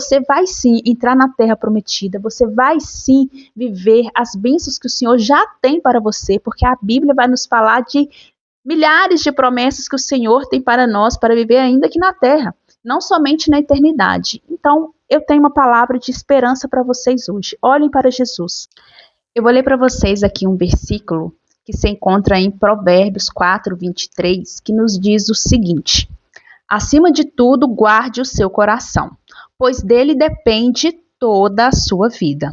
Você vai sim entrar na terra prometida, você vai sim viver as bênçãos que o Senhor já tem para você, porque a Bíblia vai nos falar de milhares de promessas que o Senhor tem para nós, para viver ainda aqui na terra, não somente na eternidade. Então, eu tenho uma palavra de esperança para vocês hoje. Olhem para Jesus. Eu vou ler para vocês aqui um versículo que se encontra em Provérbios 4:23, que nos diz o seguinte: acima de tudo, guarde o seu coração, pois dele depende toda a sua vida.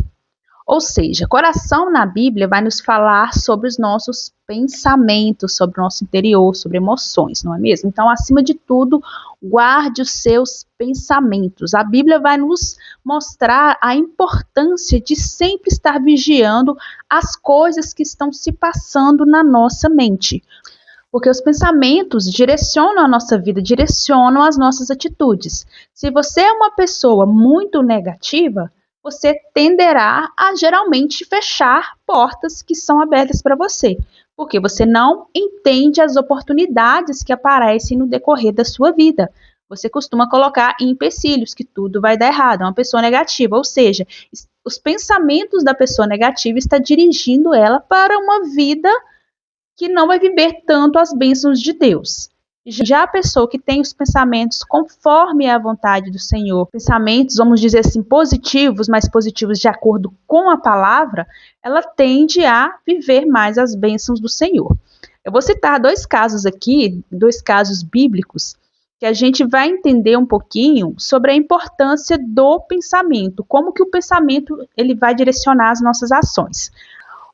Ou seja, coração na Bíblia vai nos falar sobre os nossos pensamentos, sobre o nosso interior, sobre emoções, não é mesmo? Então, acima de tudo, guarde os seus pensamentos. A Bíblia vai nos mostrar a importância de sempre estar vigiando as coisas que estão se passando na nossa mente. Porque os pensamentos direcionam a nossa vida, direcionam as nossas atitudes. Se você é uma pessoa muito negativa, você tenderá a geralmente fechar portas que são abertas para você, porque você não entende as oportunidades que aparecem no decorrer da sua vida. Você costuma colocar empecilhos, que tudo vai dar errado, é uma pessoa negativa, ou seja, os pensamentos da pessoa negativa estão dirigindo ela para uma vida que não vai viver tanto as bênçãos de Deus. Já a pessoa que tem os pensamentos conforme a vontade do Senhor, pensamentos, vamos dizer assim, positivos, mas positivos de acordo com a palavra, ela tende a viver mais as bênçãos do Senhor. Eu vou citar dois casos aqui, dois casos bíblicos, que a gente vai entender um pouquinho sobre a importância do pensamento, como que o pensamento ele vai direcionar as nossas ações.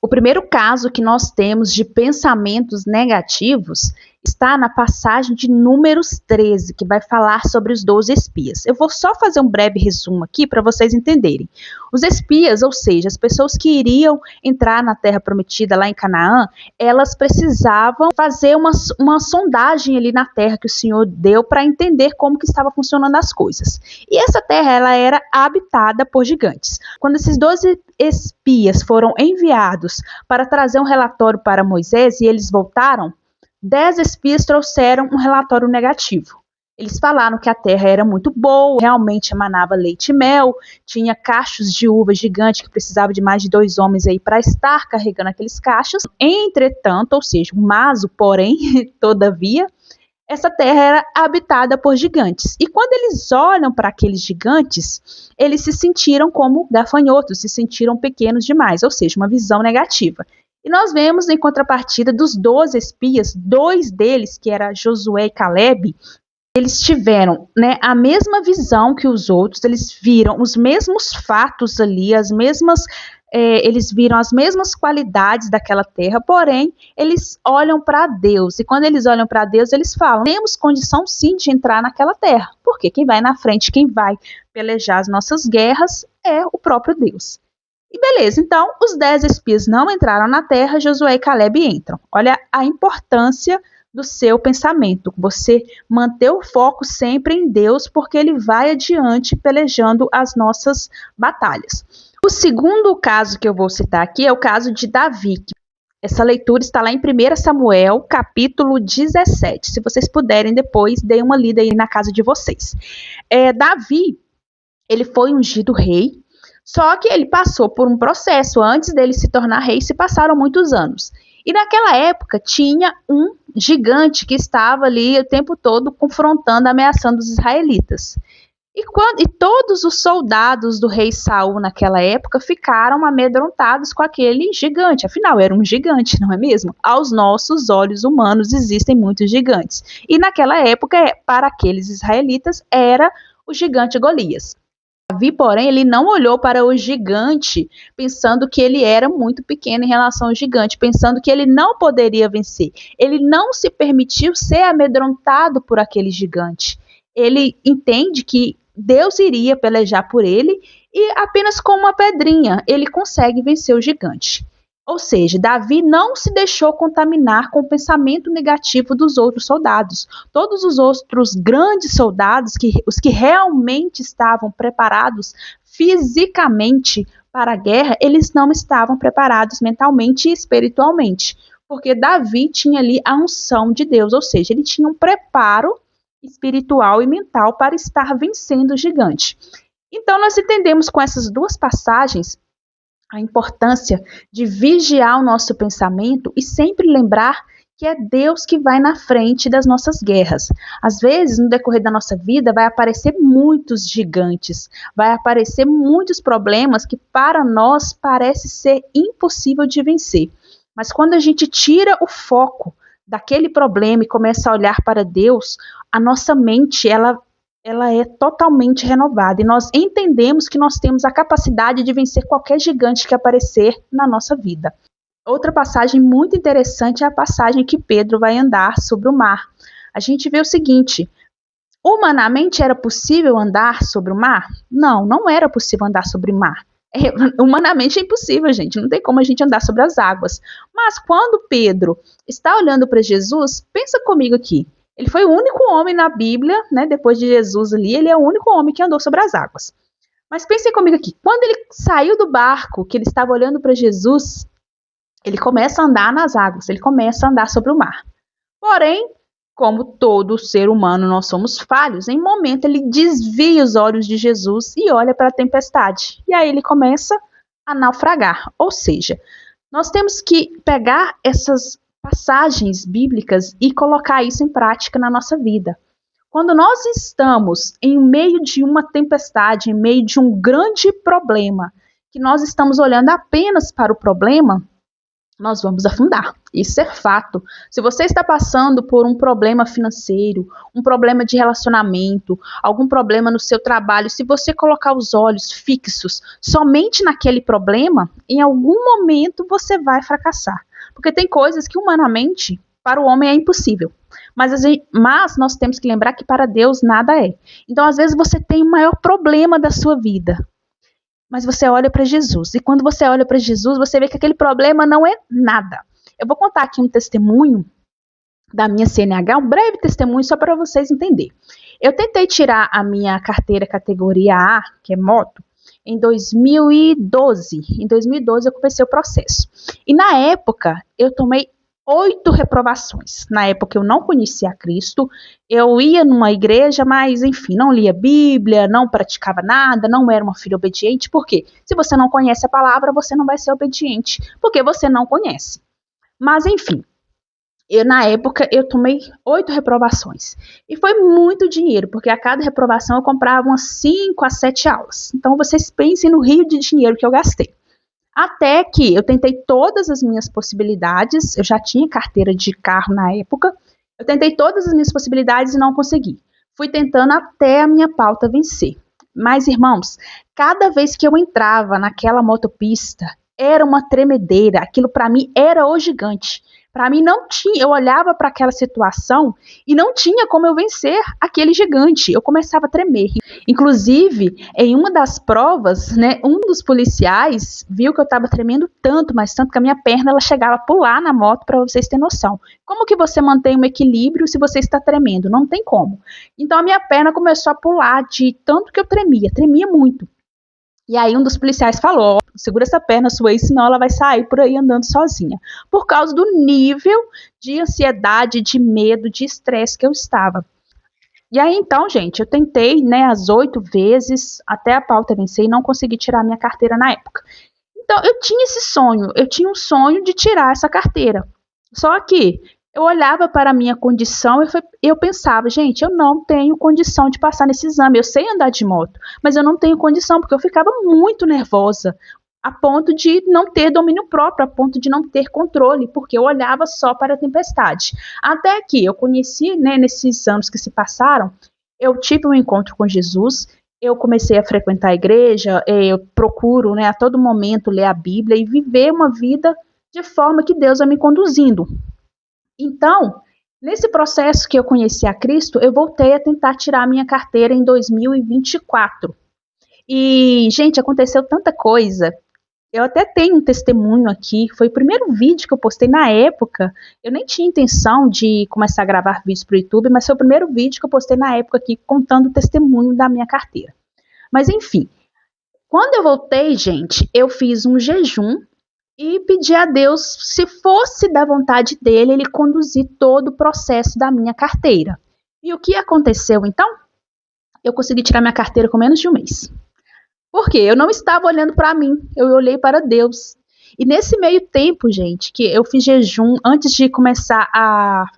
O primeiro caso que nós temos de pensamentos negativos está na passagem de Números 13, que vai falar sobre os 12 espias. Eu vou só fazer um breve resumo aqui para vocês entenderem. Os espias, ou seja, as pessoas que iriam entrar na terra prometida lá em Canaã, elas precisavam fazer uma sondagem ali na terra que o Senhor deu para entender como que estava funcionando as coisas. E essa terra ela era habitada por gigantes. Quando esses 12 espias foram enviados para trazer um relatório para Moisés e eles voltaram, 10 espias trouxeram um relatório negativo. Eles falaram que a terra era muito boa, realmente emanava leite e mel, tinha cachos de uva gigante que precisava de mais de 2 homens aí para estar carregando aqueles cachos. Entretanto, ou seja, mas, porém, todavia, essa terra era habitada por gigantes. E quando eles olham para aqueles gigantes, eles se sentiram como gafanhotos, se sentiram pequenos demais, ou seja, uma visão negativa. E nós vemos, em contrapartida, dos 12 espias, 2 deles, que era Josué e Calebe, eles tiveram, a mesma visão que os outros, eles viram os mesmos fatos ali, eles viram as mesmas qualidades daquela terra, porém, eles olham para Deus. E quando eles olham para Deus, eles falam, temos condição sim de entrar naquela terra, porque quem vai na frente, quem vai pelejar as nossas guerras é o próprio Deus. E beleza, então os 10 espias não entraram na terra, Josué e Calebe entram. Olha a importância do seu pensamento, você manter o foco sempre em Deus, porque Ele vai adiante pelejando as nossas batalhas. O segundo caso que eu vou citar aqui é o caso de Davi. Essa leitura está lá em 1 Samuel, capítulo 17. Se vocês puderem depois, deem uma lida aí na casa de vocês. Davi, ele foi ungido rei, só que ele passou por um processo. Antes dele se tornar rei, se passaram muitos anos. E naquela época tinha um gigante que estava ali o tempo todo confrontando, ameaçando os israelitas. E todos os soldados do rei Saul naquela época ficaram amedrontados com aquele gigante. Afinal, era um gigante, não é mesmo? Aos nossos olhos humanos existem muitos gigantes. E naquela época, para aqueles israelitas, era o gigante Golias. Davi, porém, ele não olhou para o gigante pensando que ele era muito pequeno em relação ao gigante, pensando que ele não poderia vencer. Ele não se permitiu ser amedrontado por aquele gigante. Ele entende que Deus iria pelejar por ele e apenas com uma pedrinha ele consegue vencer o gigante. Ou seja, Davi não se deixou contaminar com o pensamento negativo dos outros soldados. Todos os outros grandes soldados, os que realmente estavam preparados fisicamente para a guerra, eles não estavam preparados mentalmente e espiritualmente. Porque Davi tinha ali a unção de Deus, ou seja, ele tinha um preparo espiritual e mental para estar vencendo o gigante. Então, nós entendemos com essas duas passagens a importância de vigiar o nosso pensamento e sempre lembrar que é Deus que vai na frente das nossas guerras. Às vezes, no decorrer da nossa vida, vai aparecer muitos gigantes, vai aparecer muitos problemas que para nós parece ser impossível de vencer. Mas quando a gente tira o foco daquele problema e começa a olhar para Deus, a nossa mente, ela é totalmente renovada e nós entendemos que nós temos a capacidade de vencer qualquer gigante que aparecer na nossa vida. Outra passagem muito interessante é a passagem que Pedro vai andar sobre o mar. A gente vê o seguinte: humanamente era possível andar sobre o mar? Não, não era possível andar sobre o mar. Humanamente é impossível, gente. Não tem como a gente andar sobre as águas. Mas quando Pedro está olhando para Jesus, pensa comigo aqui. Ele foi o único homem na Bíblia, né, depois de Jesus ali, ele é o único homem que andou sobre as águas. Mas pensem comigo aqui. Quando ele saiu do barco, que ele estava olhando para Jesus, ele começa a andar nas águas, ele começa a andar sobre o mar. Porém, como todo ser humano, nós somos falhos. Em um momento, ele desvia os olhos de Jesus e olha para a tempestade. E aí ele começa a naufragar. Ou seja, nós temos que pegar essas passagens bíblicas e colocar isso em prática na nossa vida. Quando nós estamos em meio de uma tempestade, em meio de um grande problema, que nós estamos olhando apenas para o problema, nós vamos afundar. Isso é fato. Se você está passando por um problema financeiro, um problema de relacionamento, algum problema no seu trabalho, se você colocar os olhos fixos somente naquele problema, em algum momento você vai fracassar. Porque tem coisas que humanamente para o homem é impossível. Mas nós temos que lembrar que para Deus nada é. Então, às vezes, você tem o maior problema da sua vida, mas você olha para Jesus. E quando você olha para Jesus, você vê que aquele problema não é nada. Eu vou contar aqui um testemunho da minha CNH, um breve testemunho só para vocês entenderem. Eu tentei tirar a minha carteira categoria A, que é moto, em 2012. Em 2012 eu comecei o processo. E na época eu tomei 8 reprovações. Na época eu não conhecia a Cristo, eu ia numa igreja, mas enfim, não lia Bíblia, não praticava nada, não era uma filha obediente. Por quê? Se você não conhece a palavra, você não vai ser obediente, porque você não conhece. Mas enfim, na época eu tomei 8 reprovações. E foi muito dinheiro, porque a cada reprovação eu comprava umas 5 a 7 aulas. Então vocês pensem no rio de dinheiro que eu gastei. Até que eu tentei todas as minhas possibilidades, eu já tinha carteira de carro na época, eu tentei todas as minhas possibilidades e não consegui. Fui tentando até a minha pauta vencer. Mas, irmãos, cada vez que eu entrava naquela motopista, era uma tremedeira, aquilo para mim era o gigante. Para mim não tinha, eu olhava para aquela situação e não tinha como eu vencer aquele gigante. Eu começava a tremer. Inclusive, em uma das provas, né, um dos policiais viu que eu estava tremendo tanto, mas tanto que a minha perna ela chegava a pular na moto, para vocês terem noção. Como que você mantém um equilíbrio se você está tremendo? Não tem como. Então a minha perna começou a pular de tanto que eu tremia muito. E aí um dos policiais falou: segura essa perna sua aí, senão ela vai sair por aí andando sozinha. Por causa do nível de ansiedade, de medo, de estresse que eu estava. E aí então, gente, eu tentei, né, as 8 vezes, até a pauta vencer e não consegui tirar a minha carteira na época. Então, eu tinha esse sonho, eu tinha um sonho de tirar essa carteira. Só que eu olhava para a minha condição e eu pensava, gente, eu não tenho condição de passar nesse exame. Eu sei andar de moto, mas eu não tenho condição, porque eu ficava muito nervosa, a ponto de não ter domínio próprio, a ponto de não ter controle, porque eu olhava só para a tempestade. Até que eu conheci, né, nesses anos que se passaram, eu tive um encontro com Jesus, eu comecei a frequentar a igreja, eu procuro, né, a todo momento ler a Bíblia e viver uma vida de forma que Deus vai me conduzindo. Então, nesse processo que eu conheci a Cristo, eu voltei a tentar tirar a minha carteira em 2024. E, gente, aconteceu tanta coisa. Eu até tenho um testemunho aqui. Foi o primeiro vídeo que eu postei na época. Eu nem tinha intenção de começar a gravar vídeos para o YouTube, mas foi o primeiro vídeo que eu postei na época aqui, contando o testemunho da minha carteira. Mas, enfim, quando eu voltei, gente, eu fiz um jejum e pedi a Deus, se fosse da vontade dele, ele conduzir todo o processo da minha carteira. E o que aconteceu então? Eu consegui tirar minha carteira com menos de um mês. Por quê? Eu não estava olhando para mim, eu olhei para Deus. E nesse meio tempo, gente, que eu fiz jejum antes de começar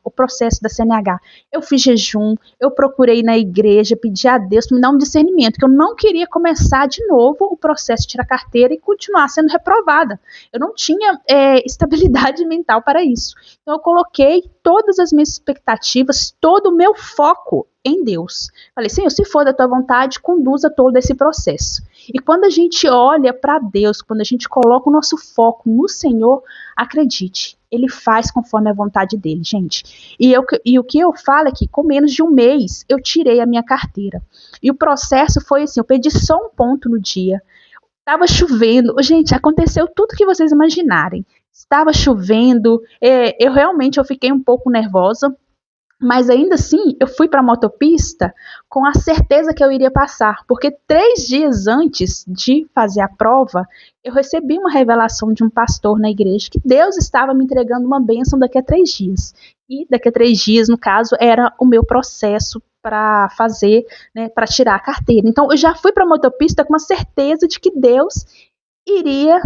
o processo da CNH, eu fiz jejum, eu procurei na igreja, pedi a Deus para me dar um discernimento, que eu não queria começar de novo o processo de tirar carteira e continuar sendo reprovada. Eu não tinha estabilidade mental para isso. Então eu coloquei todas as minhas expectativas, todo o meu foco em Deus. Falei, Senhor, se for da tua vontade, conduza todo esse processo. E quando a gente olha para Deus, quando a gente coloca o nosso foco no Senhor, acredite, Ele faz conforme a vontade dele, gente. E o que eu falo é que com menos de um mês eu tirei a minha carteira. E o processo foi assim, eu perdi só um ponto no dia. Estava chovendo, gente, aconteceu tudo que vocês imaginarem. Estava chovendo, eu fiquei um pouco nervosa, mas ainda assim, eu fui para a motopista com a certeza que eu iria passar, porque 3 dias antes de fazer a prova, eu recebi uma revelação de um pastor na igreja que Deus estava me entregando uma bênção daqui a 3 dias. E daqui a 3 dias, no caso, era o meu processo para fazer, né, para tirar a carteira. Então, eu já fui para a motopista com a certeza iria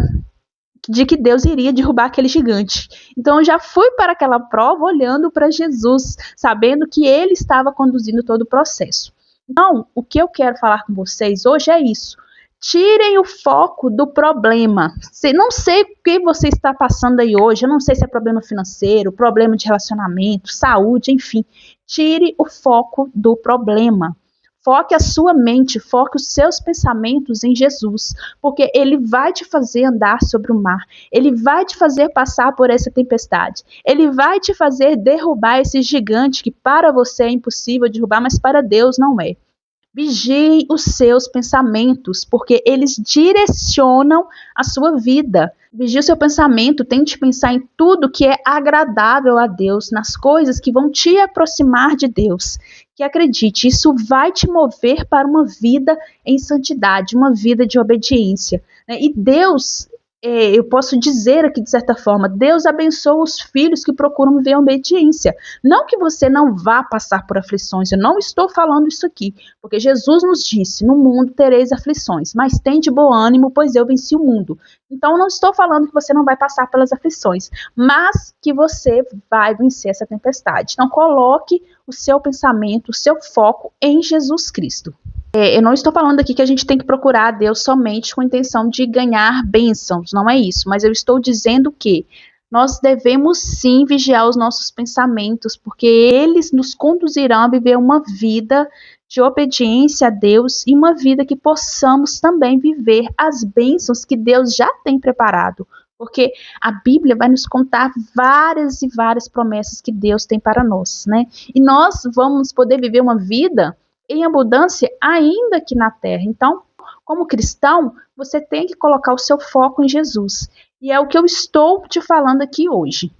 de que Deus iria derrubar aquele gigante. Então eu já fui para aquela prova olhando para Jesus, sabendo que ele estava conduzindo todo o processo. Então, o que eu quero falar com vocês hoje é isso. Tirem o foco do problema. Não sei o que você está passando aí hoje, eu não sei se é problema financeiro, problema de relacionamento, saúde, enfim. Tire o foco do problema. Foque a sua mente, foque os seus pensamentos em Jesus, porque Ele vai te fazer andar sobre o mar, Ele vai te fazer passar por essa tempestade, Ele vai te fazer derrubar esse gigante que para você é impossível derrubar, mas para Deus não é. Vigie os seus pensamentos, porque eles direcionam a sua vida. Vigie o seu pensamento, tente pensar em tudo que é agradável a Deus, nas coisas que vão te aproximar de Deus. Que acredite, isso vai te mover para uma vida em santidade, uma vida de obediência. E Deus, eu posso dizer aqui de certa forma, Deus abençoa os filhos que procuram viver em obediência. Não que você não vá passar por aflições, eu não estou falando isso aqui, porque Jesus nos disse, no mundo tereis aflições, mas tende bom ânimo, pois eu venci o mundo. Então, eu não estou falando que você não vai passar pelas aflições, mas que você vai vencer essa tempestade. Então, coloque o seu pensamento, o seu foco em Jesus Cristo. Eu não estou falando aqui que a gente tem que procurar a Deus somente com a intenção de ganhar bênçãos, não é isso, mas eu estou dizendo que nós devemos sim vigiar os nossos pensamentos, porque eles nos conduzirão a viver uma vida de obediência a Deus e uma vida que possamos também viver as bênçãos que Deus já tem preparado. Porque a Bíblia vai nos contar várias e várias promessas que Deus tem para nós, né? E nós vamos poder viver uma vida em abundância ainda aqui na terra. Então, como cristão, você tem que colocar o seu foco em Jesus. E é o que eu estou te falando aqui hoje.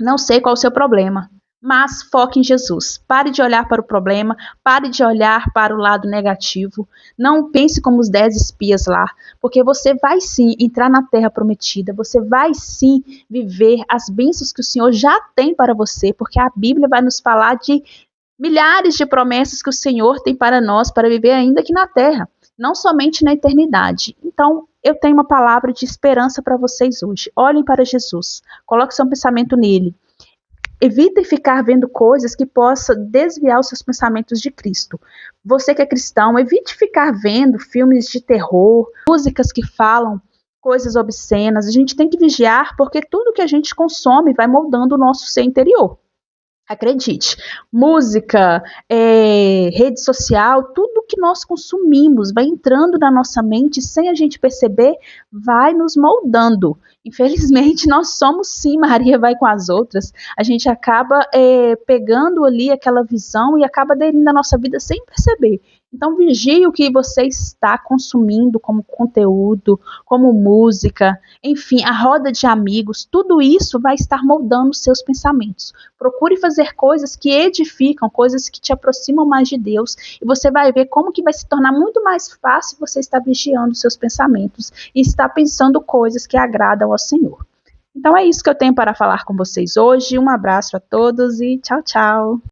Não sei qual é o seu problema, mas foque em Jesus. Pare de olhar para o problema, pare de olhar para o lado negativo. Não pense como os 10 espias lá, porque você vai sim entrar na terra prometida, você vai sim viver as bênçãos que o Senhor já tem para você, porque a Bíblia vai nos falar de milhares de promessas que o Senhor tem para nós, para viver ainda aqui na terra, não somente na eternidade. Então, eu tenho uma palavra de esperança para vocês hoje. Olhem para Jesus, coloque seu pensamento nele. Evitem ficar vendo coisas que possam desviar os seus pensamentos de Cristo. Você que é cristão, evite ficar vendo filmes de terror, músicas que falam coisas obscenas. A gente tem que vigiar, porque tudo que a gente consome vai moldando o nosso ser interior. Acredite, música, rede social, tudo que nós consumimos vai entrando na nossa mente sem a gente perceber, vai nos moldando. Infelizmente, nós somos sim, Maria vai com as outras, a gente acaba pegando ali aquela visão e acaba aderindo à nossa vida sem perceber. Então, vigie o que você está consumindo como conteúdo, como música, enfim, a roda de amigos, tudo isso vai estar moldando os seus pensamentos. Procure fazer coisas que edificam, coisas que te aproximam mais de Deus, e você vai ver como que vai se tornar muito mais fácil você estar vigiando os seus pensamentos e estar pensando coisas que agradam ao Senhor. Então é isso que eu tenho para falar com vocês hoje. Um abraço a todos e tchau, tchau.